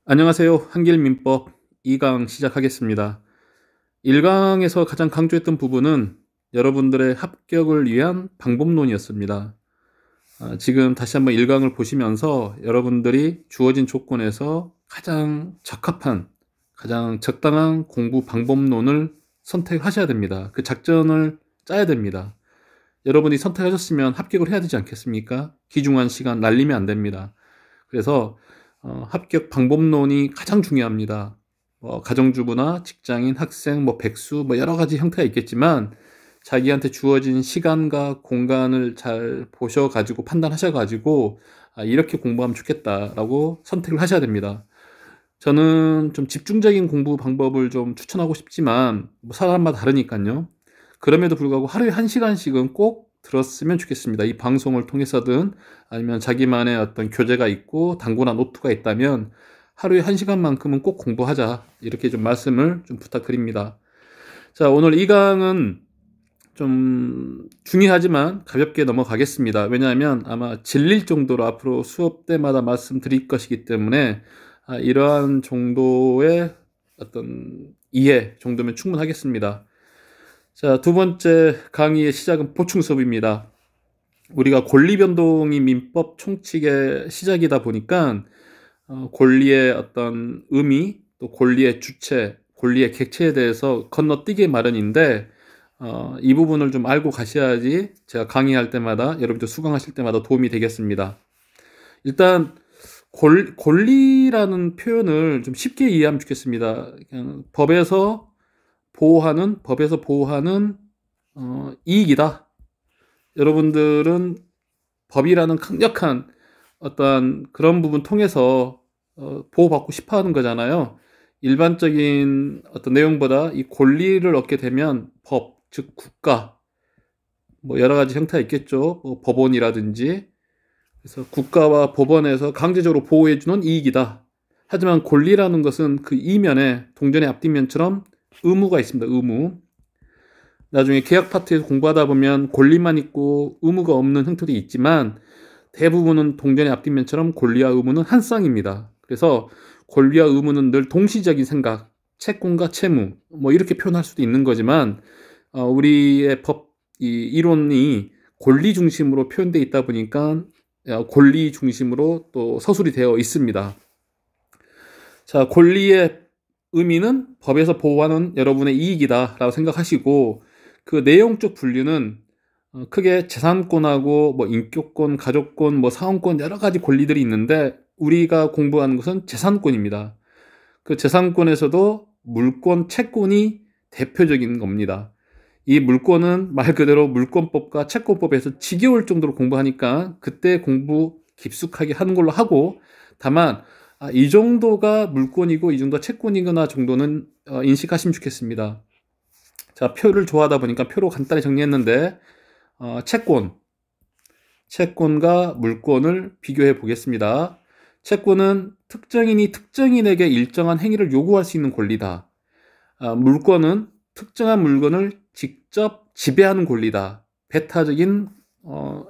안녕하세요. 한길민법 2강 시작하겠습니다. 1강에서 가장 강조했던 부분은 여러분들의 합격을 위한 방법론이었습니다. 지금 다시 한번 1강을 보시면서 여러분들이 주어진 조건에서 가장 적합한, 가장 적당한 공부 방법론을 선택하셔야 됩니다. 그 작전을 짜야 됩니다. 여러분이 선택하셨으면 합격을 해야 되지 않겠습니까? 귀중한 시간 날리면 안 됩니다. 그래서 합격 방법론이 가장 중요합니다. 가정주부나 직장인, 학생, 백수, 여러 가지 형태가 있겠지만 자기한테 주어진 시간과 공간을 잘 보셔가지고 판단하셔가지고 이렇게 공부하면 좋겠다라고 선택을 하셔야 됩니다. 저는 좀 집중적인 공부 방법을 좀 추천하고 싶지만 사람마다 다르니까요. 그럼에도 불구하고 하루에 1시간씩은 꼭 들었으면 좋겠습니다. 이 방송을 통해서든 아니면 자기만의 어떤 교재가 있고 단고나 노트가 있다면 하루에 1시간만큼은 꼭 공부하자, 이렇게 좀 말씀을 좀 부탁드립니다. 자, 오늘 이 강은 좀 중요하지만 가볍게 넘어가겠습니다. 왜냐하면 아마 질릴 정도로 앞으로 수업 때마다 말씀드릴 것이기 때문에 이러한 정도의 어떤 이해 정도면 충분하겠습니다. 자, 두 번째 강의의 시작은 보충 수업입니다. 우리가 권리변동이 민법 총칙의 시작이다 보니까 권리의 어떤 의미, 또 권리의 주체, 권리의 객체에 대해서 건너뛰기 마련인데 이 부분을 좀 알고 가셔야지 제가 강의할 때마다, 여러분들 수강하실 때마다 도움이 되겠습니다. 일단 권리라는 표현을 좀 쉽게 이해하면 좋겠습니다. 그냥 법에서 보호하는 이익이다. 여러분들은 법이라는 강력한 어떠한 그런 부분 통해서 보호받고 싶어 하는 거잖아요. 일반적인 어떤 내용보다 이 권리를 얻게 되면 법, 즉 국가, 여러 가지 형태가 있겠죠. 법원이라든지. 그래서 국가와 법원에서 강제적으로 보호해주는 이익이다. 하지만 권리라는 것은 그 이면에 동전의 앞뒷면처럼 의무가 있습니다. 의무. 나중에 계약 파트에서 공부하다 보면 권리만 있고 의무가 없는 형태도 있지만 대부분은 동전의 앞뒷면처럼 권리와 의무는 한 쌍입니다. 그래서 권리와 의무는 늘 동시적인 생각, 채권과 채무, 이렇게 표현할 수도 있는 거지만 우리의 법 이론이 권리 중심으로 표현되어 있다 보니까 권리 중심으로 또 서술이 되어 있습니다. 자, 권리의 의미는 법에서 보호하는 여러분의 이익이다 라고 생각하시고, 그 내용적 분류는 크게 재산권하고 인격권, 가족권, 사원권, 여러 가지 권리들이 있는데 우리가 공부하는 것은 재산권입니다. 그 재산권에서도 물권, 채권이 대표적인 겁니다. 이 물권은 말 그대로 물권법과 채권법에서 지겨울 정도로 공부하니까 그때 공부 깊숙하게 하는 걸로 하고, 다만 이 정도가 물권이고 이 정도가 채권이거나 정도는 인식하시면 좋겠습니다. 자, 표를 좋아하다 보니까 표로 간단히 정리했는데 채권과 물권을 비교해 보겠습니다. 채권은 특정인이 특정인에게 일정한 행위를 요구할 수 있는 권리다. 물권은 특정한 물건을 직접 지배하는 권리다. 배타적인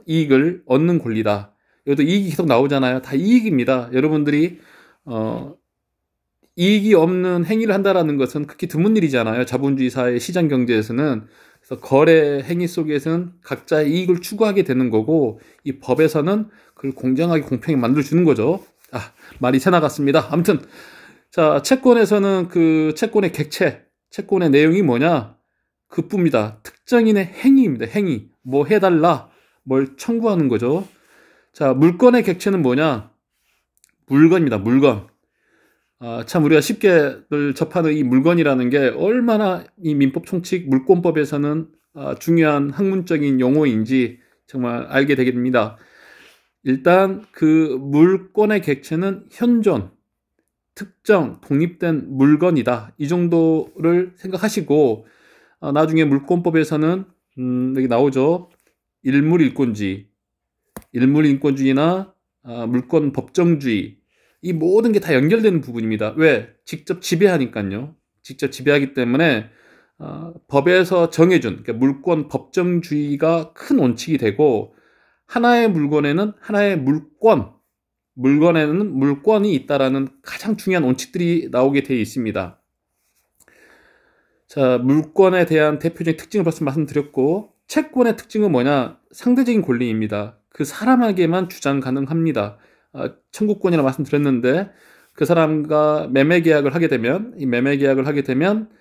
이익을 얻는 권리다. 여기도 이익이 계속 나오잖아요. 다 이익입니다. 여러분들이 이익이 없는 행위를 한다라는 것은 극히 드문 일이잖아요. 자본주의 사회 시장 경제에서는. 그래서 거래 행위 속에서는 각자의 이익을 추구하게 되는 거고, 이 법에서는 그걸 공정하게 공평하게 만들어주는 거죠. 말이 새 나갔습니다. 아무튼 자, 채권에서는 그 채권의 객체, 채권의 내용이 뭐냐? 그뿐입니다. 특정인의 행위입니다. 행위. 해달라, 뭘 청구하는 거죠. 자, 물건의 객체는 뭐냐? 물건입니다. 물건. 참 우리가 쉽게 늘 접하는 이 물건이라는 게 얼마나 이 민법 총칙 물권법에서는 중요한 학문적인 용어인지 정말 알게 되게 됩니다. 일단 그 물권의 객체는 현존, 특정, 독립된 물건이다. 이 정도를 생각하시고, 나중에 물권법에서는 여기 나오죠. 일물인권주의나 물권 법정주의, 이 모든 게 다 연결되는 부분입니다. 왜? 직접 지배하니까요. 직접 지배하기 때문에 법에서 정해준, 그러니까 물권 법정주의가 큰 원칙이 되고, 하나의 물건에는 하나의 물권, 물건에는 물권이 있다라는 가장 중요한 원칙들이 나오게 되어 있습니다. 자, 물권에 대한 대표적인 특징을 벌써 말씀드렸고, 채권의 특징은 뭐냐? 상대적인 권리입니다. 그 사람에게만 주장 가능합니다. 청구권이라고 말씀드렸는데, 그 사람과 매매 계약을 하게 되면, 이 매매 계약을 하게 되면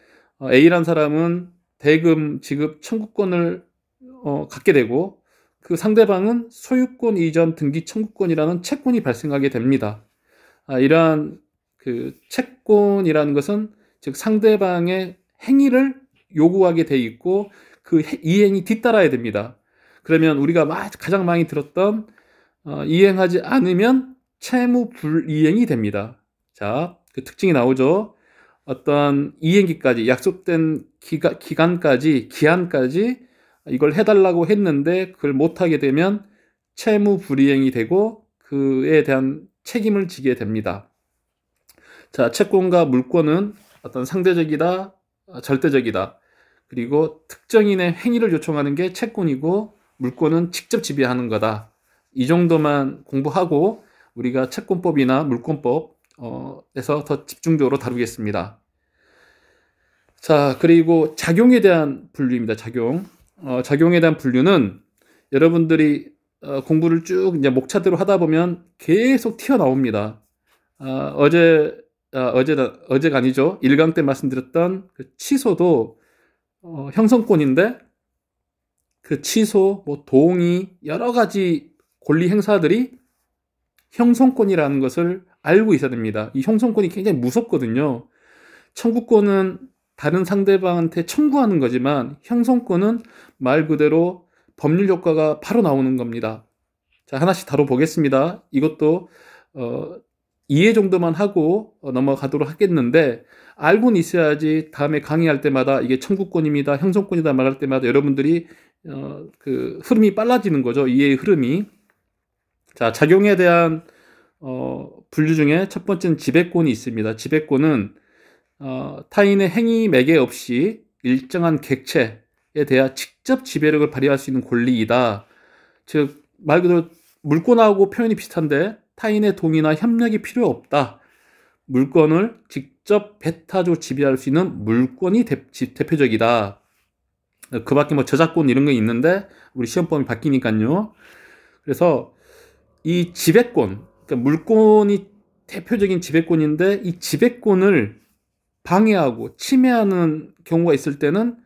A라는 사람은 대금 지급 청구권을 갖게 되고, 그 상대방은 소유권 이전 등기 청구권이라는 채권이 발생하게 됩니다. 이러한 그 채권이라는 것은 즉 상대방의 행위를 요구하게 돼 있고 그 이행이 뒤따라야 됩니다. 그러면 우리가 가장 많이 들었던 이행하지 않으면 채무 불이행이 됩니다. 자, 그 특징이 나오죠. 어떤 이행기까지 약속된 기간까지 기한까지 이걸 해달라고 했는데 그걸 못하게 되면 채무 불이행이 되고 그에 대한 책임을 지게 됩니다. 자, 채권과 물권은 어떤 상대적이다, 절대적이다. 그리고 특정인의 행위를 요청하는 게 채권이고 물권은 직접 지배하는 거다. 이 정도만 공부하고 우리가 채권법이나 물권법에서 더 집중적으로 다루겠습니다. 자, 그리고 작용에 대한 분류입니다. 작용에 대한 분류는 여러분들이 공부를 쭉 이제 목차대로 하다 보면 계속 튀어나옵니다. 어제가 아니죠. 1강 때 말씀드렸던 그 취소도 형성권인데 그 취소, 동의, 여러 가지 권리 행사들이 형성권이라는 것을 알고 있어야 됩니다. 이 형성권이 굉장히 무섭거든요. 청구권은 다른 상대방한테 청구하는 거지만 형성권은 말 그대로 법률 효과가 바로 나오는 겁니다. 자, 하나씩 다뤄보겠습니다. 이것도 이해 정도만 하고 넘어가도록 하겠는데 알고는 있어야지 다음에 강의할 때마다 이게 청구권입니다, 형성권이다 말할 때마다 여러분들이 그 흐름이 빨라지는 거죠. 이해의 흐름이. 자, 작용에 대한 분류 중에 첫 번째는 지배권이 있습니다. 지배권은 타인의 행위 매개 없이 일정한 객체에 대해 직접 지배력을 발휘할 수 있는 권리이다. 즉, 말 그대로 물권하고 표현이 비슷한데 타인의 동의나 협력이 필요 없다. 물권을 직접 배타적으로 지배할 수 있는 물권이 대표적이다. 그 밖에 뭐 저작권 이런 거 있는데 우리 시험법이 바뀌니까요. 그래서 이 지배권, 그러니까 물권이 대표적인 지배권인데 이 지배권을 방해하고 침해하는 경우가 있을 때는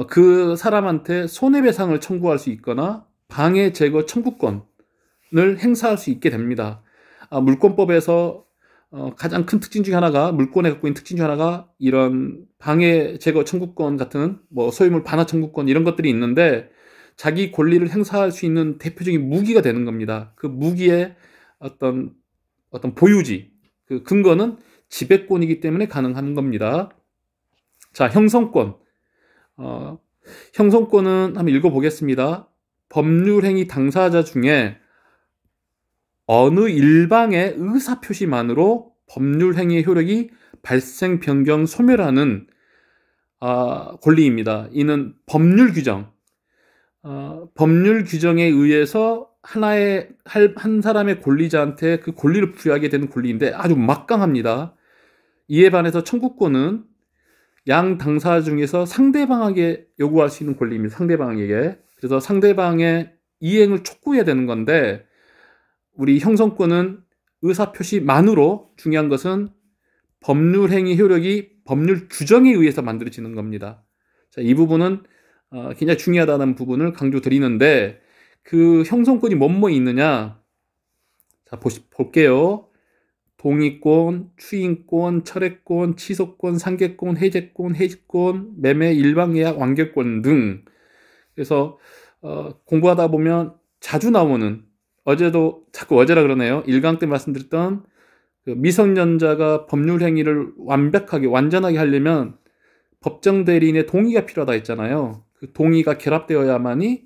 그 사람한테 손해배상을 청구할 수 있거나 방해 제거 청구권을 행사할 수 있게 됩니다. 물권법에서 가장 큰 특징 중에 하나가 물권에 갖고 있는 특징 중에 하나가 이런 방해 제거 청구권 같은 뭐 소유물 반환 청구권 이런 것들이 있는데 자기 권리를 행사할 수 있는 대표적인 무기가 되는 겁니다. 그 무기의 어떤 보유지, 그 근거는 지배권이기 때문에 가능한 겁니다. 자, 형성권. 형성권은 한번 읽어보겠습니다. 법률행위 당사자 중에 어느 일방의 의사표시만으로 법률행위의 효력이 발생, 변경, 소멸하는 권리입니다. 이는 법률 규정에 의해서 한 사람의 권리자한테 그 권리를 부여하게 되는 권리인데 아주 막강합니다. 이에 반해서 청구권은 양 당사자 중에서 상대방에게 요구할 수 있는 권리입니다. 상대방에게. 그래서 상대방의 이행을 촉구해야 되는 건데 우리 형성권은 의사표시만으로 중요한 것은 법률행위 효력이 법률 규정에 의해서 만들어지는 겁니다. 자, 이 부분은 굉장히 중요하다는 부분을 강조드리는데 그 형성권이 뭐뭐 있느냐? 자, 볼게요. 동의권, 추인권, 철회권, 취소권, 상계권, 해제권, 해지권, 매매, 일방예약, 완결권 등. 그래서 공부하다 보면 자주 나오는 자꾸 어제라 그러네요. 1강 때 말씀드렸던 그 미성년자가 법률 행위를 완전하게 하려면 법정 대리인의 동의가 필요하다 했잖아요. 그 동의가 결합되어야만이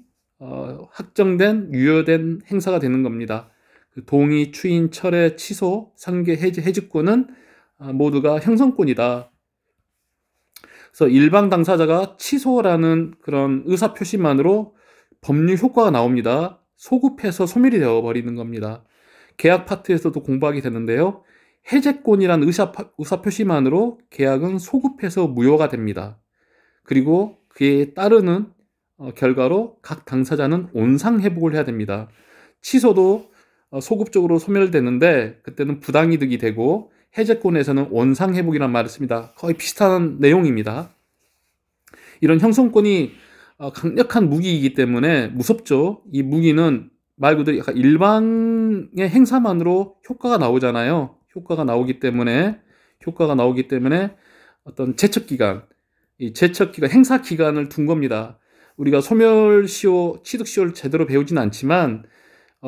확정된 유효된 행사가 되는 겁니다. 그 동의, 추인, 철회, 취소, 상계, 해지, 해지권은 모두가 형성권이다. 그래서 일방 당사자가 취소라는 그런 의사 표시만으로 법률 효과가 나옵니다. 소급해서 소멸이 되어버리는 겁니다. 계약 파트에서도 공부하게 되는데요. 해제권이라는 의사표시만으로 계약은 소급해서 무효가 됩니다. 그리고 그에 따르는 결과로 각 당사자는 온상회복을 해야 됩니다. 취소도 소급적으로 소멸되는데 그때는 부당이득이 되고, 해제권에서는 원상회복이라는 말을 씁니다. 거의 비슷한 내용입니다. 이런 형성권이 강력한 무기이기 때문에 무섭죠. 이 무기는 말 그대로 약간 일방의 행사만으로 효과가 나오잖아요. 효과가 나오기 때문에 어떤 제척기간, 이 제척기간, 행사기간을 둔 겁니다. 우리가 소멸시효, 취득시효를 제대로 배우진 않지만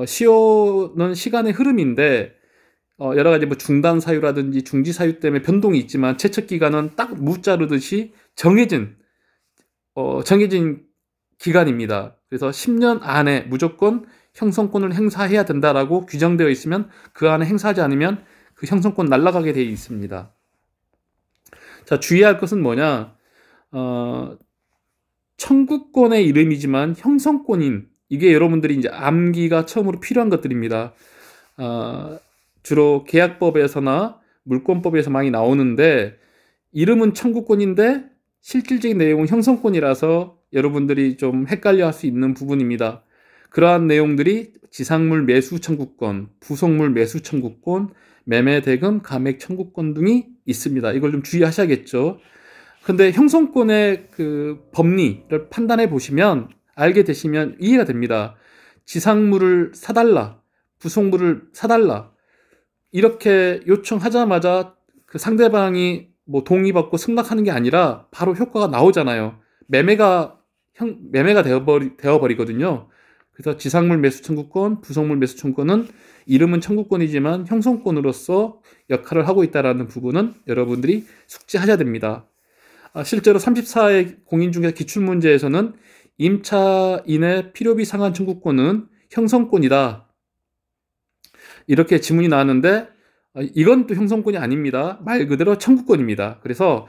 시효는 시간의 흐름인데 여러 가지 뭐 중단 사유라든지 중지 사유 때문에 변동이 있지만, 제척기간은 딱 무자르듯이 정해진 기간입니다. 그래서 10년 안에 무조건 형성권을 행사해야 된다라고 규정되어 있으면 그 안에 행사하지 않으면 그 형성권 날아가게 되어 있습니다. 자, 주의할 것은 뭐냐? 청구권의 이름이지만 형성권인, 이게 여러분들이 이제 암기가 처음으로 필요한 것들입니다. 주로 계약법에서나 물권법에서 많이 나오는데, 이름은 청구권인데 실질적인 내용은 형성권이라서 여러분들이 좀 헷갈려 할 수 있는 부분입니다. 그러한 내용들이 지상물 매수 청구권, 부속물 매수 청구권, 매매 대금 감액 청구권 등이 있습니다. 이걸 좀 주의하셔야겠죠. 근데 형성권의 그 법리를 판단해 보시면, 알게 되시면 이해가 됩니다. 지상물을 사달라, 부속물을 사달라, 이렇게 요청하자마자 그 상대방이 뭐 동의받고 승낙하는 게 아니라 바로 효과가 나오잖아요. 매매가 되어버리거든요. 그래서 지상물 매수 청구권, 부속물 매수 청구권은 이름은 청구권이지만 형성권으로서 역할을 하고 있다는 부분은 여러분들이 숙지하셔야 됩니다. 실제로 34회 공인중개사 기출문제에서는 임차인의 필요비 상환 청구권은 형성권이다, 이렇게 지문이 나왔는데, 이건 또 형성권이 아닙니다. 말 그대로 청구권입니다. 그래서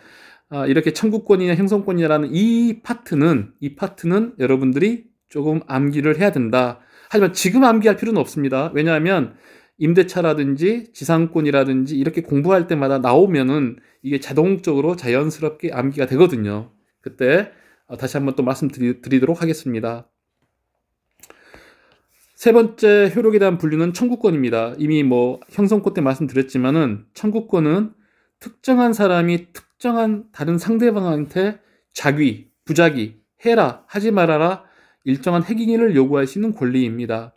이렇게 청구권이냐 형성권이냐라는 이 파트는 여러분들이 조금 암기를 해야 된다. 하지만 지금 암기할 필요는 없습니다. 왜냐하면 임대차라든지 지상권이라든지 이렇게 공부할 때마다 나오면은 이게 자동적으로 자연스럽게 암기가 되거든요. 그때 다시 한번 또 말씀드리도록 하겠습니다. 세 번째 효력에 대한 분류는 청구권입니다. 이미 뭐 형성권 때 말씀드렸지만은, 청구권은 특정한 사람이 특정한 다른 상대방한테 자귀, 부자기, 해라, 하지 말아라, 일정한 행위를 요구할 수 있는 권리입니다.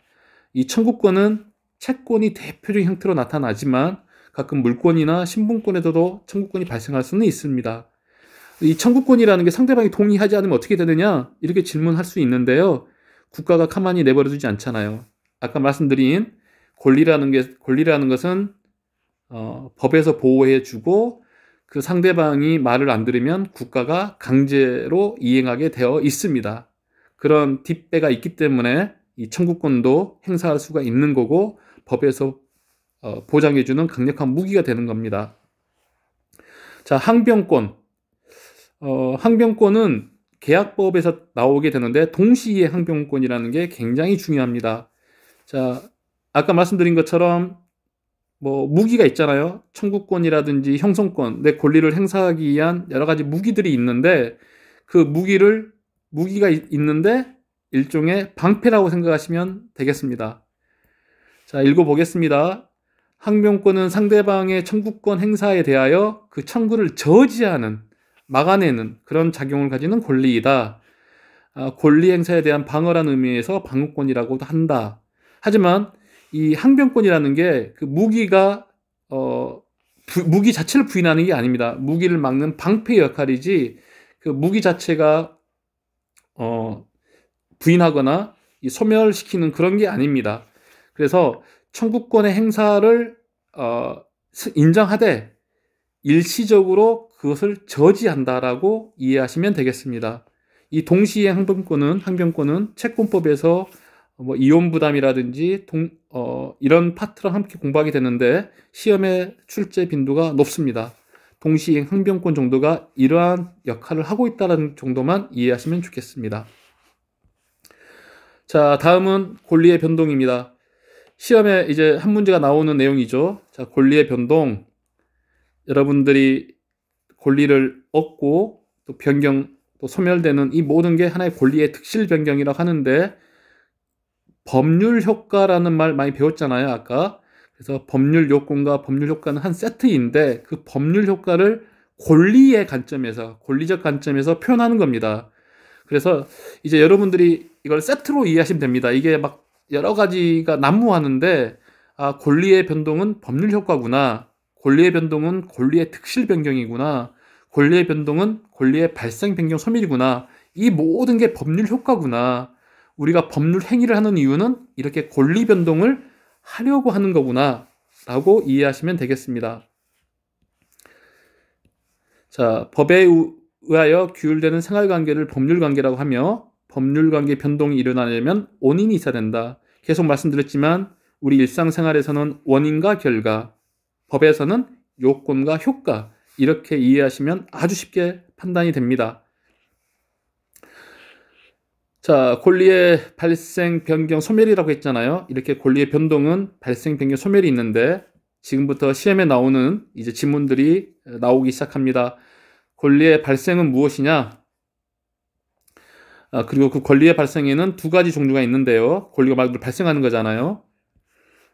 이 청구권은 채권이 대표적인 형태로 나타나지만 가끔 물권이나 신분권에서도 청구권이 발생할 수는 있습니다. 이 청구권이라는 게 상대방이 동의하지 않으면 어떻게 되느냐, 이렇게 질문할 수 있는데요. 국가가 가만히 내버려두지 않잖아요. 아까 말씀드린 권리라는 것은 법에서 보호해주고, 그 상대방이 말을 안 들으면 국가가 강제로 이행하게 되어 있습니다. 그런 뒷배가 있기 때문에 이 청구권도 행사할 수가 있는 거고, 법에서 보장해주는 강력한 무기가 되는 겁니다. 자, 항변권. 항변권은 계약법에서 나오게 되는데, 동시에 항변권이라는 게 굉장히 중요합니다. 자, 아까 말씀드린 것처럼 뭐 무기가 있잖아요. 청구권이라든지 형성권, 내 권리를 행사하기 위한 여러 가지 무기들이 있는데, 그 무기가 있는데 일종의 방패라고 생각하시면 되겠습니다. 자, 읽어보겠습니다. 항변권은 상대방의 청구권 행사에 대하여 그 청구를 저지하는, 막아내는 그런 작용을 가지는 권리이다. 권리 행사에 대한 방어라는 의미에서 방어권이라고도 한다. 하지만 이 항변권이라는 게 그 무기가 무기 자체를 부인하는 게 아닙니다. 무기를 막는 방패의 역할이지, 그 무기 자체가 부인하거나 소멸시키는 그런 게 아닙니다. 그래서 청구권의 행사를 인정하되 일시적으로 그것을 저지한다라고 이해하시면 되겠습니다. 이 동시에 항변권은 채권법에서 뭐 이혼부담이라든지 이런 파트랑 함께 공부하게 되는데, 시험의 출제 빈도가 높습니다. 동시행 항변권 정도가 이러한 역할을 하고 있다는 정도만 이해하시면 좋겠습니다. 자, 다음은 권리의 변동입니다. 시험에 이제 한 문제가 나오는 내용이죠. 자, 권리의 변동. 여러분들이 권리를 얻고 또 변경, 또 소멸되는 이 모든 게 하나의 권리의 득실 변경이라고 하는데, 법률 효과라는 말 많이 배웠잖아요, 아까. 그래서 법률 요건과 법률 효과는 한 세트인데, 그 법률 효과를 권리의 관점에서, 권리적 관점에서 표현하는 겁니다. 그래서 이제 여러분들이 이걸 세트로 이해하시면 됩니다. 이게 막 여러 가지가 난무하는데, 아, 권리의 변동은 법률 효과구나. 권리의 변동은 권리의 득실 변경이구나. 권리의 변동은 권리의 발생 변경 소멸이구나. 이 모든 게 법률 효과구나. 우리가 법률 행위를 하는 이유는 이렇게 권리 변동을 하려고 하는 거구나 라고 이해하시면 되겠습니다. 자, 법에 의하여 규율되는 생활관계를 법률관계라고 하며, 법률관계 변동이 일어나려면 원인이 있어야 된다. 계속 말씀드렸지만 우리 일상생활에서는 원인과 결과, 법에서는 요건과 효과, 이렇게 이해하시면 아주 쉽게 판단이 됩니다. 자, 권리의 발생, 변경, 소멸이라고 했잖아요. 이렇게 권리의 변동은 발생, 변경, 소멸이 있는데, 지금부터 시험에 나오는 이제 지문들이 나오기 시작합니다. 권리의 발생은 무엇이냐? 그리고 그 권리의 발생에는 두 가지 종류가 있는데요. 권리가 말 그대로 발생하는 거잖아요.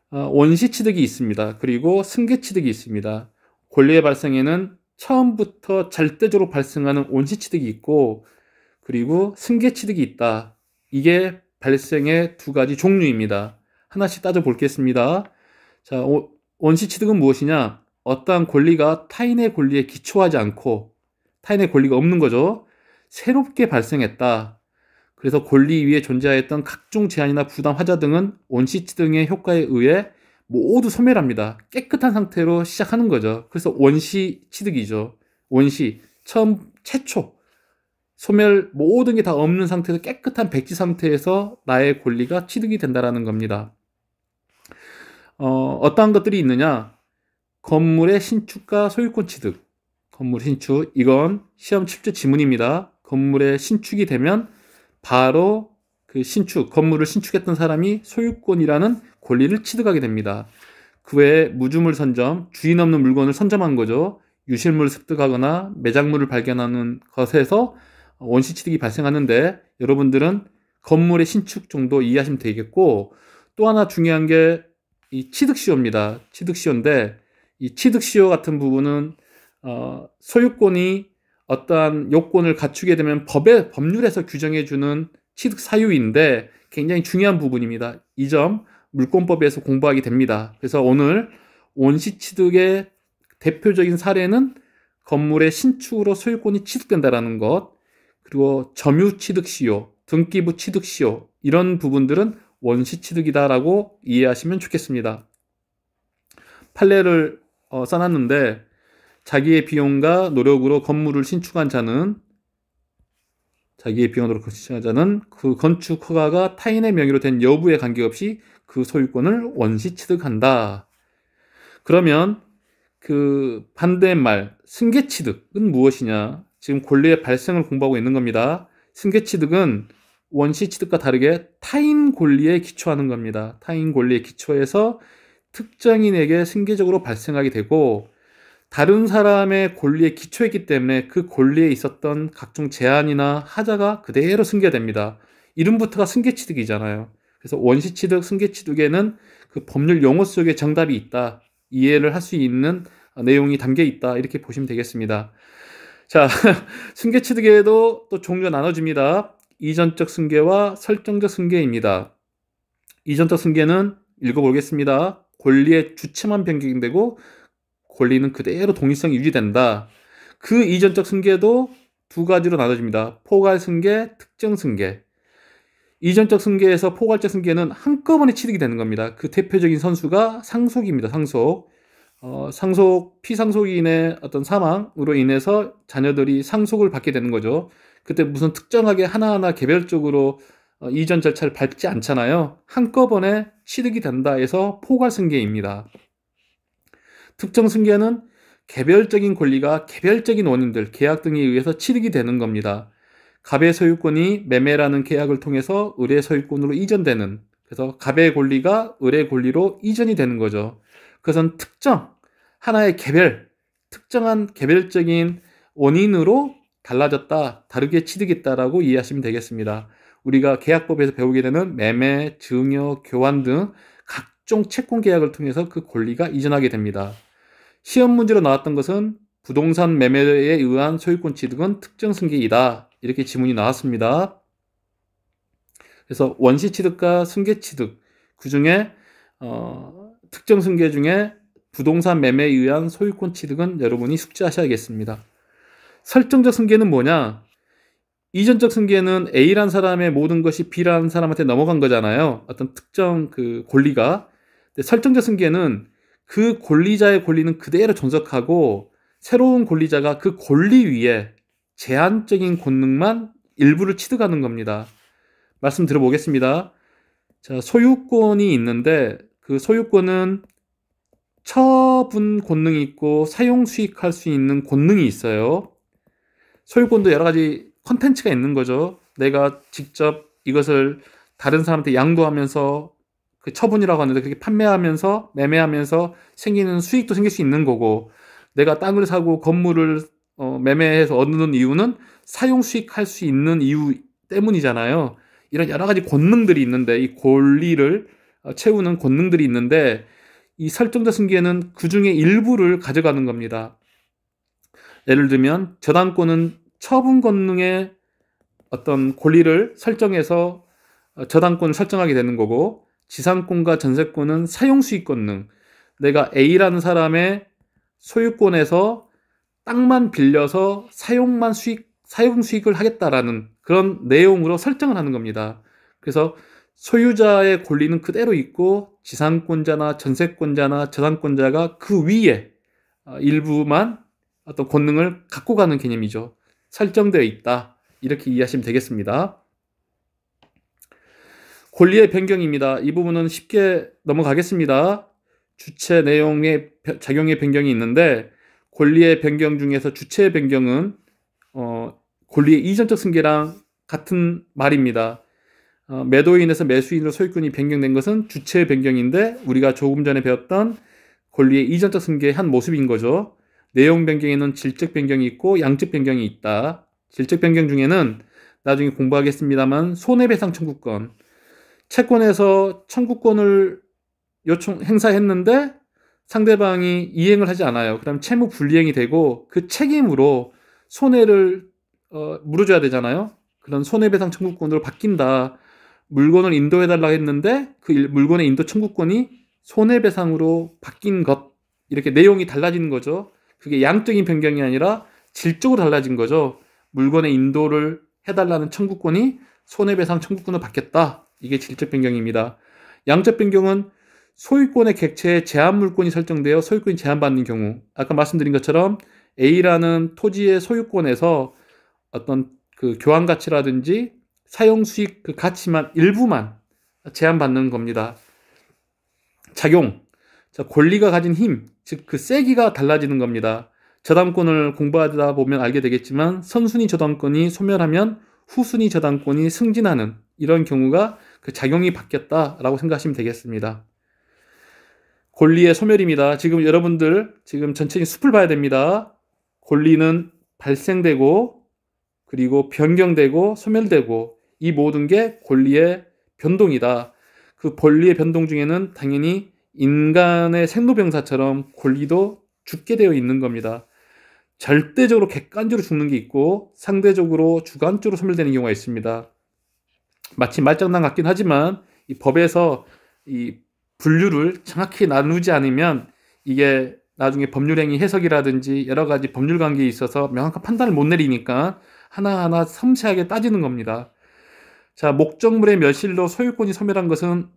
원시 취득이 있습니다. 그리고 승계 취득이 있습니다. 권리의 발생에는 처음부터 절대적으로 발생하는 원시 취득이 있고, 그리고 승계 취득이 있다. 이게 발생의 두 가지 종류입니다. 하나씩 따져보겠습니다. 자, 원시 취득은 무엇이냐? 어떠한 권리가 타인의 권리에 기초하지 않고, 타인의 권리가 없는 거죠. 새롭게 발생했다. 그래서 권리 위에 존재하였던 각종 제한이나 부담, 하자 등은 원시 취득의 효과에 의해 모두 소멸합니다. 깨끗한 상태로 시작하는 거죠. 그래서 원시 취득이죠. 원시, 처음, 최초. 소멸, 모든 게 다 없는 상태에서 깨끗한 백지 상태에서 나의 권리가 취득이 된다는 겁니다. 어떠한 것들이 있느냐? 건물의 신축과 소유권 취득. 건물 신축, 이건 시험 출제 지문입니다. 건물의 신축이 되면 바로 그 신축, 건물을 신축했던 사람이 소유권이라는 권리를 취득하게 됩니다. 그 외에 무주물 선점, 주인 없는 물건을 선점한 거죠. 유실물을 습득하거나 매장물을 발견하는 것에서 원시 취득이 발생하는데, 여러분들은 건물의 신축 정도 이해하시면 되겠고, 또 하나 중요한 게 이 취득시효입니다. 취득시효인데, 이 취득시효 같은 부분은 소유권이 어떠한 요건을 갖추게 되면 법률에서 규정해주는 취득 사유인데 굉장히 중요한 부분입니다. 이 점 물권법에서 공부하게 됩니다. 그래서 오늘 원시 취득의 대표적인 사례는 건물의 신축으로 소유권이 취득된다는 것, 그리고 점유 취득 시효, 등기부 취득 시효, 이런 부분들은 원시 취득이다라고 이해하시면 좋겠습니다. 판례를 써놨는데, 자기의 비용과 노력으로 건물을 신축한 자는 그 건축 허가가 타인의 명의로 된 여부에 관계없이 그 소유권을 원시 취득한다. 그러면 그 반대의 말, 승계 취득은 무엇이냐? 지금 권리의 발생을 공부하고 있는 겁니다. 승계 취득은 원시 취득과 다르게 타인 권리에 기초하는 겁니다. 타인 권리에 기초해서 특정인에게 승계적으로 발생하게 되고, 다른 사람의 권리에 기초했기 때문에 그 권리에 있었던 각종 제한이나 하자가 그대로 승계됩니다. 이름부터가 승계취득이잖아요. 그래서 원시취득, 승계취득에는 그 법률 용어 속에 정답이 있다, 이해를 할 수 있는 내용이 담겨 있다, 이렇게 보시면 되겠습니다. 자, 승계취득에도 또 종류가 나눠집니다. 이전적 승계와 설정적 승계입니다. 이전적 승계는 읽어보겠습니다. 권리의 주체만 변경되고 권리는 그대로 동일성이 유지된다. 그 이전적 승계도 두 가지로 나눠집니다. 포괄 승계, 특정 승계. 이전적 승계에서 포괄적 승계는 한꺼번에 취득이 되는 겁니다. 그 대표적인 선수가 상속입니다. 상속. 피상속인의 어떤 사망으로 인해서 자녀들이 상속을 받게 되는 거죠. 그때 무슨 특정하게 하나하나 개별적으로 이전 절차를 밟지 않잖아요. 한꺼번에 취득이 된다 해서 포괄 승계입니다. 특정 승계는 개별적인 권리가 개별적인 원인들, 계약 등에 의해서 취득이 되는 겁니다. 갑의 소유권이 매매라는 계약을 통해서 을의 소유권으로 이전되는, 그래서 갑의 권리가 을의 권리로 이전이 되는 거죠. 그것은 특정 하나의 특정한 개별적인 원인으로 달라졌다, 다르게 취득했다라고 이해하시면 되겠습니다. 우리가 계약법에서 배우게 되는 매매, 증여, 교환 등 각종 채권 계약을 통해서 그 권리가 이전하게 됩니다. 시험 문제로 나왔던 것은 부동산 매매에 의한 소유권 취득은 특정 승계이다. 이렇게 지문이 나왔습니다. 그래서 원시 취득과 승계 취득, 그 중에 특정 승계 중에 부동산 매매에 의한 소유권 취득은 여러분이 숙지하셔야겠습니다. 설정적 승계는 뭐냐? 이전적 승계는 A란 사람의 모든 것이 B라는 사람한테 넘어간 거잖아요. 어떤 특정 그 권리가. 근데 설정적 승계는 그 권리자의 권리는 그대로 존속하고 새로운 권리자가 그 권리 위에 제한적인 권능만 일부를 취득하는 겁니다. 말씀 들어보겠습니다. 자, 소유권이 있는데 그 소유권은 처분 권능이 있고 사용 수익할 수 있는 권능이 있어요. 소유권도 여러 가지 컨텐츠가 있는 거죠. 내가 직접 이것을 다른 사람한테 양도하면서 그 처분이라고 하는데 그렇게 판매하면서 매매하면서 생기는 수익도 생길 수 있는 거고, 내가 땅을 사고 건물을 매매해서 얻는 이유는 사용 수익할 수 있는 이유 때문이잖아요. 이런 여러 가지 권능들이 있는데 이 권리를 채우는 권능들이 있는데 이 설정적 승계는 그 중에 일부를 가져가는 겁니다. 예를 들면 저당권은 처분 권능의 어떤 권리를 설정해서 저당권을 설정하게 되는 거고, 지상권과 전세권은 사용수익 권능, 내가 A라는 사람의 소유권에서 땅만 빌려서 사용 수익을 하겠다라는 그런 내용으로 설정을 하는 겁니다. 그래서 소유자의 권리는 그대로 있고 지상권자나 전세권자나 저당권자가 그 위에 일부만 어떤 권능을 갖고 가는 개념이죠. 설정되어 있다. 이렇게 이해하시면 되겠습니다. 권리의 변경입니다. 이 부분은 쉽게 넘어가겠습니다. 주체 내용의 작용의 변경이 있는데 권리의 변경 중에서 주체의 변경은 권리의 이전적 승계랑 같은 말입니다. 매도인에서 매수인으로 소유권이 변경된 것은 주체의 변경인데 우리가 조금 전에 배웠던 권리의 이전적 승계의 한 모습인 거죠. 내용 변경에는 질적 변경이 있고 양적 변경이 있다. 질적 변경 중에는 나중에 공부하겠습니다만 손해배상 청구권, 채권에서 청구권을 행사했는데 상대방이 이행을 하지 않아요. 그럼 채무 불이행이 되고 그 책임으로 손해를 물어줘야 되잖아요. 그런 손해배상 청구권으로 바뀐다. 물건을 인도해달라고 했는데 그 물건의 인도 청구권이 손해배상으로 바뀐 것, 이렇게 내용이 달라지는 거죠. 그게 양적인 변경이 아니라 질적으로 달라진 거죠. 물건의 인도를 해달라는 청구권이 손해배상 청구권으로 바뀌었다. 이게 질적 변경입니다. 양적 변경은 소유권의 객체에 제한 물권이 설정되어 소유권이 제한받는 경우, 아까 말씀드린 것처럼 A라는 토지의 소유권에서 어떤 그 교환 가치라든지 사용 수익 그 가치만 일부만 제한받는 겁니다. 작용, 자, 권리가 가진 힘, 즉 그 세기가 달라지는 겁니다. 저당권을 공부하다 보면 알게 되겠지만 선순위 저당권이 소멸하면 후순위 저당권이 승진하는 이런 경우가 그 작용이 바뀌었다라고 생각하시면 되겠습니다. 권리의 소멸입니다. 지금 여러분들 지금 전체적인 숲을 봐야 됩니다. 권리는 발생되고 그리고 변경되고 소멸되고 이 모든 게 권리의 변동이다. 그 권리의 변동 중에는 당연히 인간의 생로병사처럼 권리도 죽게 되어 있는 겁니다. 절대적으로 객관적으로 죽는 게 있고 상대적으로 주관적으로 소멸되는 경우가 있습니다. 마치 말장난 같긴 하지만 이 법에서 이 분류를 정확히 나누지 않으면 이게 나중에 법률행위 해석이라든지 여러 가지 법률 관계에 있어서 명확한 판단을 못 내리니까 하나하나 섬세하게 따지는 겁니다. 자, 목적물의 멸실로 소유권이 소멸한 것은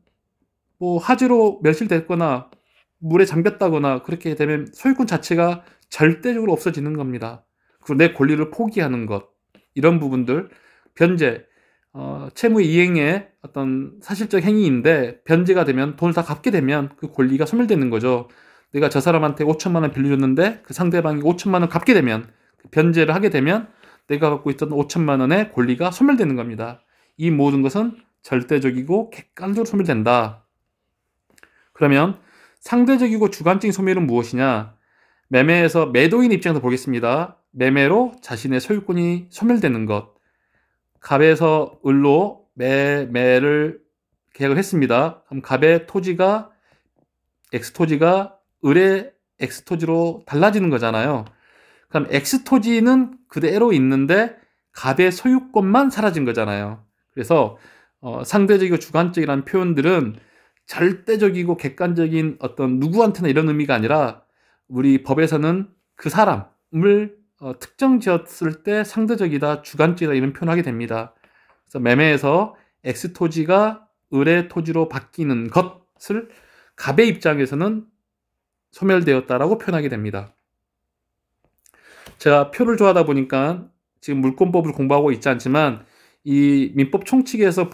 뭐 화재로 멸실됐거나 물에 잠겼다거나 그렇게 되면 소유권 자체가 절대적으로 없어지는 겁니다. 그리고 내 권리를 포기하는 것, 이런 부분들, 변제, 채무 이행의 어떤 사실적 행위인데 변제가 되면 돈을 다 갚게 되면 그 권리가 소멸되는 거죠. 내가 저 사람한테 5천만 원 빌려줬는데 그 상대방이 5천만 원 갚게 되면, 변제를 하게 되면 내가 갖고 있던 5천만 원의 권리가 소멸되는 겁니다. 이 모든 것은 절대적이고 객관적으로 소멸된다. 그러면 상대적이고 주관적인 소멸은 무엇이냐? 매매에서 매도인 입장에서 보겠습니다. 매매로 자신의 소유권이 소멸되는 것. 갑에서 을로 매매를 계약을 했습니다. 그럼 갑의 토지가 X토지가 을의 X토지로 달라지는 거잖아요. 그럼 X토지는 그대로 있는데 갑의 소유권만 사라진 거잖아요. 그래서 상대적이고 주관적이라는 표현들은 절대적이고 객관적인 어떤 누구한테나 이런 의미가 아니라 우리 법에서는 그 사람을 특정 지었을 때 상대적이다, 주관적이다 이런 표현을 하게 됩니다. 그래서 매매에서 X토지가 을의 토지로 바뀌는 것을 갑의 입장에서는 소멸되었다라고 표현하게 됩니다. 제가 표를 좋아하다 보니까 지금 물권법을 공부하고 있지 않지만 이 민법 총칙에서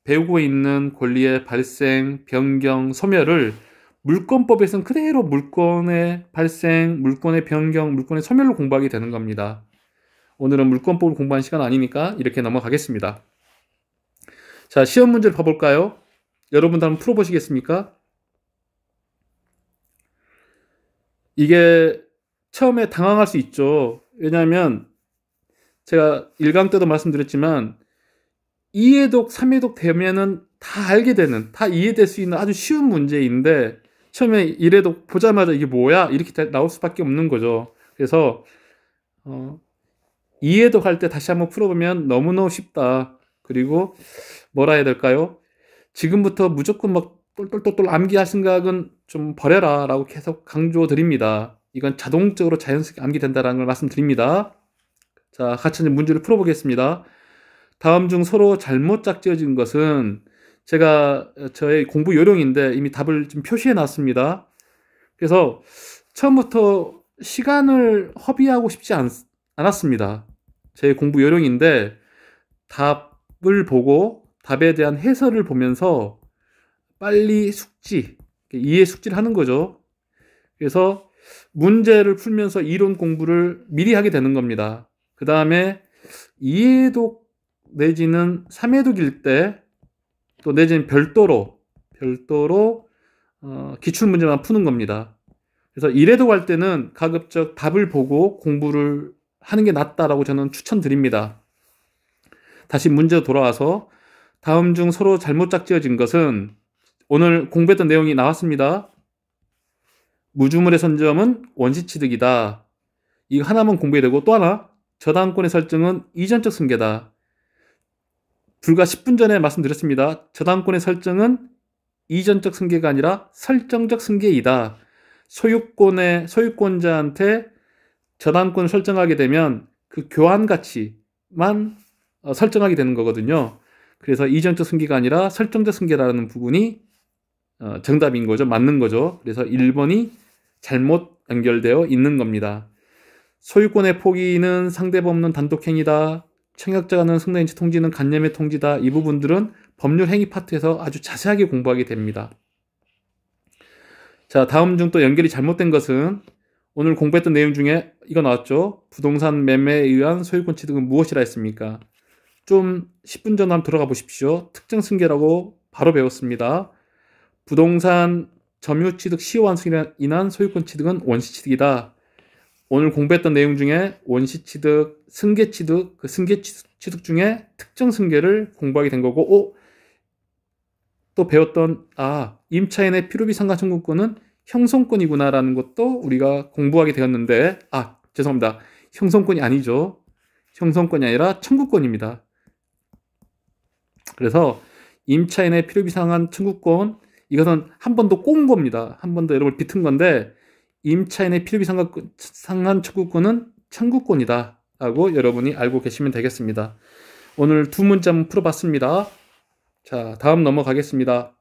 배우고 있는 권리의 발생, 변경, 소멸을 물권법에서는 그대로 물권의 발생, 물권의 변경, 물권의 소멸로 공부하게 되는 겁니다. 오늘은 물권법을 공부한 시간 아니니까 이렇게 넘어가겠습니다. 자, 시험 문제를 봐볼까요? 여러분들 한번 풀어보시겠습니까? 이게 처음에 당황할 수 있죠. 왜냐하면 제가 1강 때도 말씀드렸지만 2회독, 3회독 되면은 다 알게 되는, 다 이해될 수 있는 아주 쉬운 문제인데 처음에 1회독 보자마자 이게 뭐야? 이렇게 나올 수밖에 없는 거죠. 그래서 2회독 할 때 다시 한번 풀어보면 너무너무 쉽다. 그리고 뭐라 해야 될까요? 지금부터 무조건 막 똘똘똘똘 암기할 생각은 좀 버려라 라고 계속 강조드립니다. 이건 자동적으로 자연스럽게 암기된다는 걸 말씀드립니다. 자, 같이 문제를 풀어보겠습니다. 다음 중 서로 잘못 짝지어진 것은 제가 저의 공부 요령인데 이미 답을 좀 표시해 놨습니다. 그래서 처음부터 시간을 허비하고 싶지 않았습니다. 제 공부 요령인데 답을 보고 답에 대한 해설을 보면서 빨리 이해 숙지를 하는 거죠. 그래서 문제를 풀면서 이론 공부를 미리 하게 되는 겁니다. 그 다음에 2회독 내지는 3회독일 때 또 내지는 별도로 기출문제만 푸는 겁니다. 그래서 1회독 할 때는 가급적 답을 보고 공부를 하는 게 낫다라고 저는 추천드립니다. 다시 문제로 돌아와서 다음 중 서로 잘못 짝지어진 것은 오늘 공부했던 내용이 나왔습니다. 무주물의 선점은 원시취득이다. 이거 하나만 공부해야 되고 또 하나 저당권의 설정은 이전적 승계다. 불과 10분 전에 말씀드렸습니다. 저당권의 설정은 이전적 승계가 아니라 설정적 승계이다. 소유권자한테 저당권을 설정하게 되면 그 교환 가치만 설정하게 되는 거거든요. 그래서 이전적 승계가 아니라 설정적 승계라는 부분이 정답인 거죠. 맞는 거죠. 그래서 1번이 잘못 연결되어 있는 겁니다. 소유권의 포기는 상대법 없는 단독행위다. 청약자가 하는 승낙인지 통지는 간념의 통지다. 이 부분들은 법률 행위 파트에서 아주 자세하게 공부하게 됩니다. 자, 다음 중 또 연결이 잘못된 것은 오늘 공부했던 내용 중에 이거 나왔죠. 부동산 매매에 의한 소유권 취득은 무엇이라 했습니까? 좀 10분 전 한번 들어가 보십시오. 특정 승계라고 바로 배웠습니다. 부동산 점유 취득 시효 완성으로 인한 소유권 취득은 원시 취득이다. 오늘 공부했던 내용 중에 원시 취득, 승계 취득, 그 승계 취득 중에 특정 승계를 공부하게 된 거고, 또 배웠던 임차인의 필요비 상가 청구권은 형성권이구나라는 것도 우리가 공부하게 되었는데, 죄송합니다. 형성권이 아니죠. 형성권이 아니라 청구권입니다. 그래서 임차인의 필요비 상한 청구권, 이것은 한 번 더 꼬은 겁니다. 한 번 더 여러분 비튼 건데 임차인의 필요비 상한 청구권은 청구권이다 라고 여러분이 알고 계시면 되겠습니다. 오늘 두 문제 한번 풀어봤습니다. 자, 다음 넘어가겠습니다.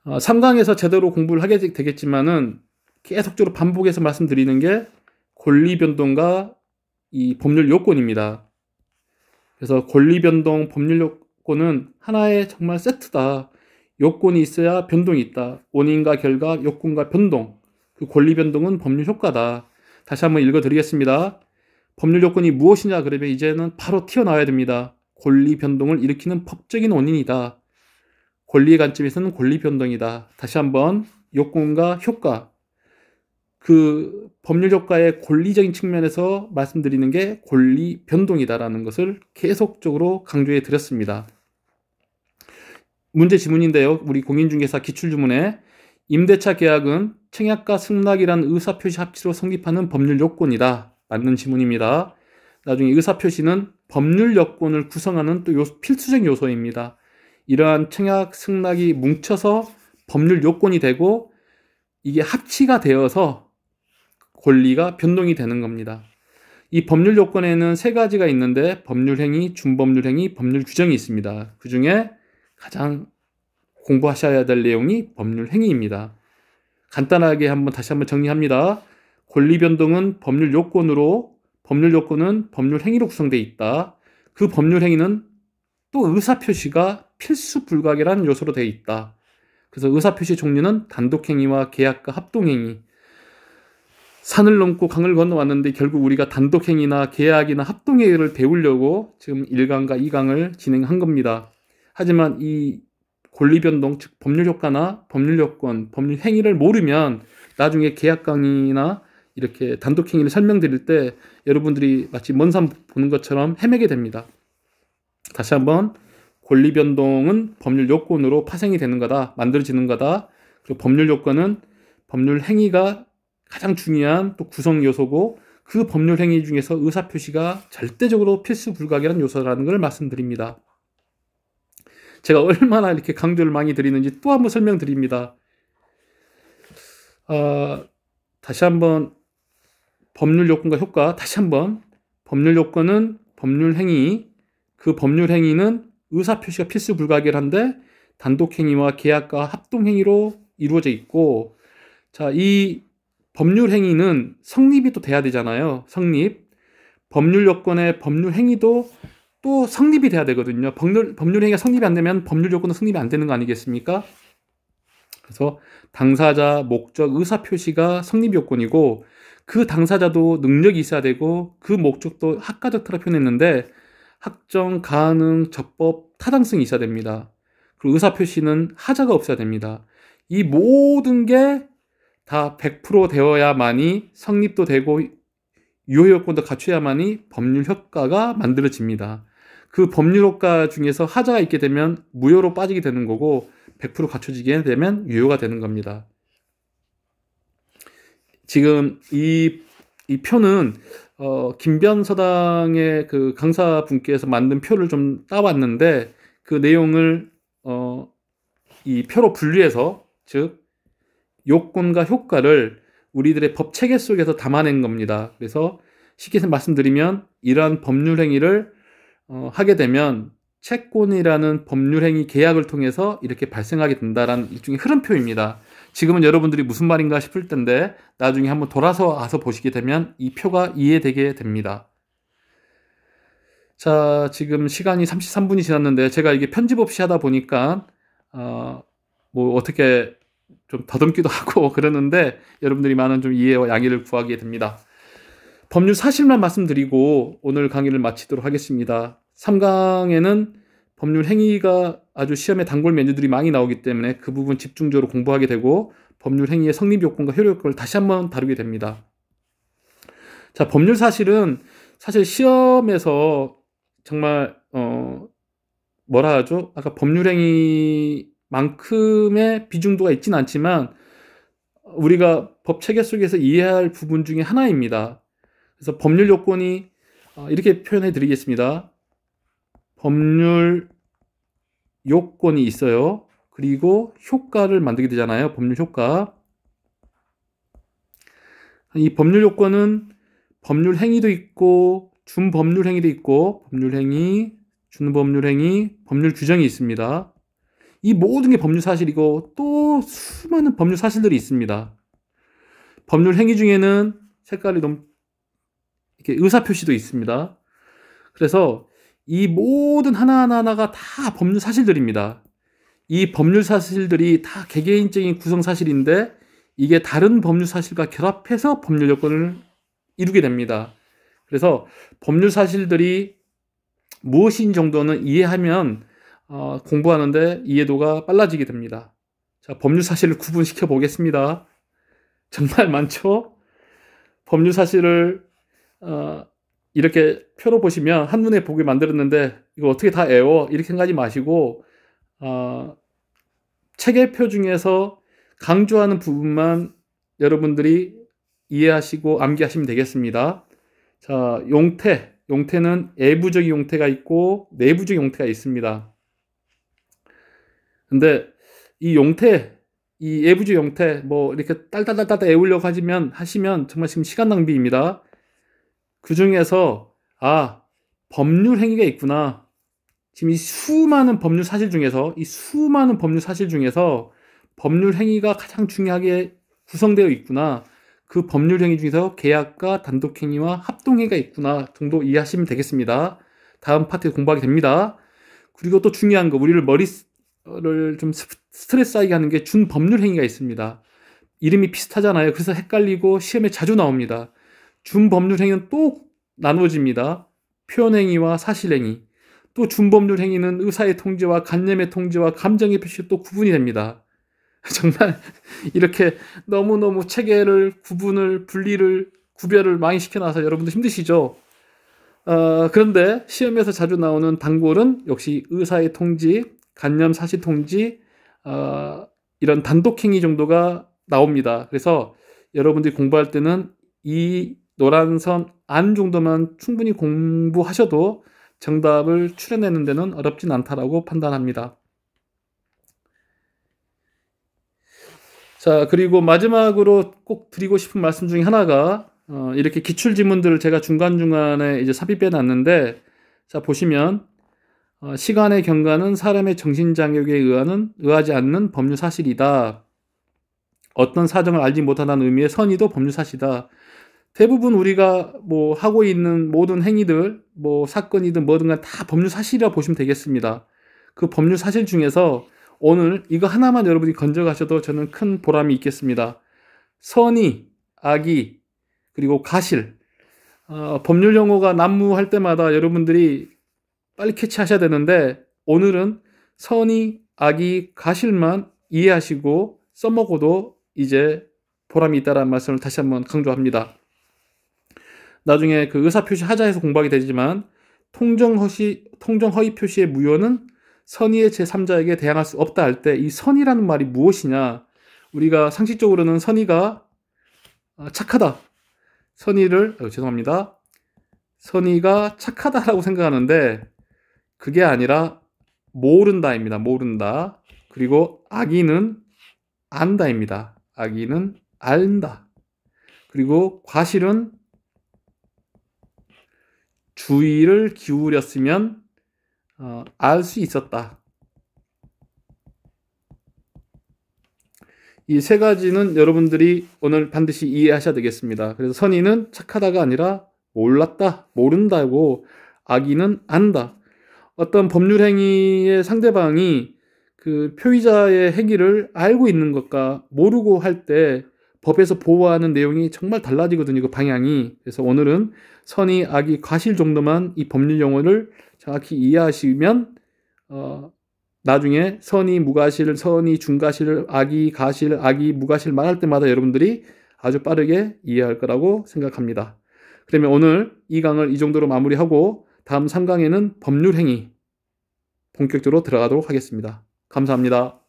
3강에서 제대로 공부를 하게 되겠지만은 계속적으로 반복해서 말씀드리는 게 권리변동과 이 법률 요건입니다. 그래서 권리변동, 법률 요건은 하나의 정말 세트다. 요건이 있어야 변동이 있다. 원인과 결과, 요건과 변동. 그 권리변동은 법률 효과다. 다시 한번 읽어드리겠습니다. 법률 요건이 무엇이냐 그러면 이제는 바로 튀어나와야 됩니다. 권리 변동을 일으키는 법적인 원인이다. 권리의 관점에서는 권리 변동이다. 다시 한번 요건과 효과, 그 법률 효과의 권리적인 측면에서 말씀드리는 게 권리 변동이다라는 것을 계속적으로 강조해 드렸습니다. 문제 지문인데요. 우리 공인중개사 기출주문에 임대차 계약은 청약과 승낙이란 의사표시 합치로 성립하는 법률 요건이다. 맞는 지문입니다. 나중에 의사표시는 법률 요건을 구성하는 또 필수적 요소입니다. 이러한 청약, 승낙이 뭉쳐서 법률 요건이 되고 이게 합치가 되어서 권리가 변동이 되는 겁니다. 이 법률 요건에는 세 가지가 있는데 법률행위, 준법률행위, 법률규정이 있습니다. 그 중에 가장 공부하셔야 될 내용이 법률행위입니다. 간단하게 다시 한번 정리합니다. 권리 변동은 법률 요건은 법률행위로 구성되어 있다. 그 법률행위는 또 의사표시가 필수 불가결한 요소로 되어 있다. 그래서 의사표시 종류는 단독행위와 계약과 합동행위. 산을 넘고 강을 건너왔는데 결국 우리가 단독행위나 계약이나 합동행위를 배우려고 지금 1강과 2강을 진행한 겁니다. 하지만 이 권리변동, 즉 법률효과나 법률요건, 법률행위를 모르면 나중에 계약강의나 이렇게 단독행위를 설명드릴 때 여러분들이 마치 먼 산 보는 것처럼 헤매게 됩니다. 다시 한번 권리변동은 법률요건으로 파생이 되는 거다, 만들어지는 거다. 그리고 법률요건은 법률행위가 가장 중요한 또 구성 요소고 그 법률행위 중에서 의사표시가 절대적으로 필수 불가결한 요소라는 걸 말씀드립니다. 제가 얼마나 이렇게 강조를 많이 드리는지 또 한번 설명드립니다. 다시 한번 법률 요건과 효과, 다시 한번 법률 요건은 법률행위, 그 법률행위는 의사표시가 필수 불가결한데 단독행위와 계약과 합동행위로 이루어져 있고, 자, 이 법률행위는 성립이 또 돼야 되잖아요. 성립. 법률 요건의 법률행위도 또 성립이 돼야 되거든요. 법률행위가 성립이 안 되면 법률 요건은 성립이 안 되는 거 아니겠습니까? 그래서 당사자, 목적, 의사표시가 성립 요건이고 그 당사자도 능력이 있어야 되고 그 목적도 학가적 타라 표현했는데 학정, 가능, 적법, 타당성이 있어야 됩니다. 그리고 의사표시는 하자가 없어야 됩니다. 이 모든 게 다 100% 되어야만이 성립도 되고 유효요건도 갖춰야만이 법률 효과가 만들어집니다. 그 법률 효과 중에서 하자가 있게 되면 무효로 빠지게 되는 거고 100% 갖춰지게 되면 유효가 되는 겁니다. 지금 이 표는 김변서당의 그 강사분께서 만든 표를 좀 따왔는데 그 내용을 이 표로 분류해서, 즉 요건과 효과를 우리들의 법 체계 속에서 담아낸 겁니다. 그래서 쉽게 말씀드리면 이러한 법률 행위를 하게 되면 채권이라는 법률 행위 계약을 통해서 이렇게 발생하게 된다라는 일종의 흐름표입니다. 지금은 여러분들이 무슨 말인가 싶을 텐데 나중에 한번 돌아서 와서 보시게 되면 이 표가 이해되게 됩니다. 자, 지금 시간이 33분이 지났는데 제가 이게 편집 없이 하다 보니까 뭐 어떻게 좀 더듬기도 하고 그러는데 여러분들이 많은 좀 이해와 양해를 구하게 됩니다. 법률 사실만 말씀드리고 오늘 강의를 마치도록 하겠습니다. 3강에는 법률 행위가 아주 시험에 단골 메뉴들이 많이 나오기 때문에 그 부분 집중적으로 공부하게 되고 법률 행위의 성립 요건과 효력 요건을 다시 한번 다루게 됩니다. 자, 법률 사실은 사실 시험에서 정말 뭐라 하죠? 아까 법률 행위만큼의 비중도가 있지는 않지만 우리가 법 체계 속에서 이해해야 할 부분 중에 하나입니다. 그래서 법률 요건이 이렇게 표현해 드리겠습니다. 법률 요건이 있어요. 그리고 효과를 만들게 되잖아요. 법률 효과. 이 법률 요건은 법률 행위도 있고 준법률 행위도 있고 법률 행위, 준법률 행위, 법률 규정이 있습니다. 이 모든 게 법률 사실이고 또 수많은 법률 사실들이 있습니다. 법률 행위 중에는 색깔이 너무 이렇게 의사표시도 있습니다. 그래서 이 모든 하나하나가 다 법률 사실들입니다. 이 법률 사실들이 다 개개인적인 구성 사실인데 이게 다른 법률 사실과 결합해서 법률 요건을 이루게 됩니다. 그래서 법률 사실들이 무엇인 정도는 이해하면 공부하는데 이해도가 빨라지게 됩니다. 자, 법률 사실을 구분시켜 보겠습니다. 정말 많죠? 법률 사실을 이렇게 표로 보시면 한눈에 보게 만들었는데 이거 어떻게 다 외워? 이렇게 생각하지 마시고 책의 표 중에서 강조하는 부분만 여러분들이 이해하시고 암기하시면 되겠습니다. 자, 용태는 외부적인 용태가 있고 내부적인 용태가 있습니다. 근데 이 용태, 이 외부적 용태 뭐 이렇게 딸딸딸딸 외우려고 하시면 정말 지금 시간 낭비입니다. 그 중에서 법률 행위가 있구나. 지금 이 수많은 법률 사실 중에서 법률 행위가 가장 중요하게 구성되어 있구나. 그 법률 행위 중에서 계약과 단독 행위와 합동 행위가 있구나 정도 이해하시면 되겠습니다. 다음 파트에 공부하게 됩니다. 그리고 또 중요한 거, 우리를 머리를 좀 스트레스 하게 하는 게 준법률 행위가 있습니다. 이름이 비슷하잖아요. 그래서 헷갈리고 시험에 자주 나옵니다. 준법률 행위는 또 나누어집니다. 표현행위와 사실행위. 또 준법률 행위는 의사의 통지와 관념의 통지와 감정의 표시 또 구분이 됩니다. 정말 이렇게 너무너무 체계를 구별을 많이 시켜놔서 여러분들 힘드시죠? 그런데 시험에서 자주 나오는 단골은 역시 의사의 통지, 관념 사실 통지, 이런 단독행위 정도가 나옵니다. 그래서 여러분들이 공부할 때는 이 노란 선 안 정도만 충분히 공부하셔도 정답을 추려내는 데는 어렵진 않다라고 판단합니다. 자, 그리고 마지막으로 꼭 드리고 싶은 말씀 중에 하나가 이렇게 기출지문들을 제가 중간중간에 이제 삽입해 놨는데, 자, 보시면 시간의 경과는 사람의 정신장애에 의하지 않는 법률 사실이다. 어떤 사정을 알지 못한다는 의미의 선의도 법률 사실이다. 대부분 우리가 뭐 하고 있는 모든 행위들, 뭐 사건이든 뭐든 간 다 법률 사실이라고 보시면 되겠습니다. 그 법률 사실 중에서 오늘 이거 하나만 여러분이 건져가셔도 저는 큰 보람이 있겠습니다. 선의, 악의, 그리고 가실. 법률 용어가 난무할 때마다 여러분들이 빨리 캐치하셔야 되는데, 오늘은 선의, 악의, 가실만 이해하시고 써먹어도 이제 보람이 있다는 말씀을 다시 한번 강조합니다. 나중에 그 의사표시 하자해서 공부하게 되지만, 통정허위 표시의 무효는 선의의 제3자에게 대항할 수 없다 할 때 이 선의라는 말이 무엇이냐? 우리가 상식적으로는 선의가 착하다. 죄송합니다. 선의가 착하다라고 생각하는데 그게 아니라 모른다입니다. 모른다. 그리고 악의는 안다입니다. 악의는 알다. 그리고 과실은 주의를 기울였으면 알 수 있었다. 이 세 가지는 여러분들이 오늘 반드시 이해하셔야 되겠습니다. 그래서 선의는 착하다가 아니라 몰랐다, 모른다고, 악의는 안다. 어떤 법률 행위의 상대방이 그 표의자의 행위를 알고 있는 것과 모르고 할 때 법에서 보호하는 내용이 정말 달라지거든요. 그 방향이. 그래서 오늘은 선의, 악의, 과실 정도만 이 법률 용어를 정확히 이해하시면 나중에 선의, 무과실, 선의, 중과실, 악의, 가실, 악의, 무과실 말할 때마다 여러분들이 아주 빠르게 이해할 거라고 생각합니다. 그러면 오늘 2강을 이 정도로 마무리하고 다음 3강에는 법률 행위 본격적으로 들어가도록 하겠습니다. 감사합니다.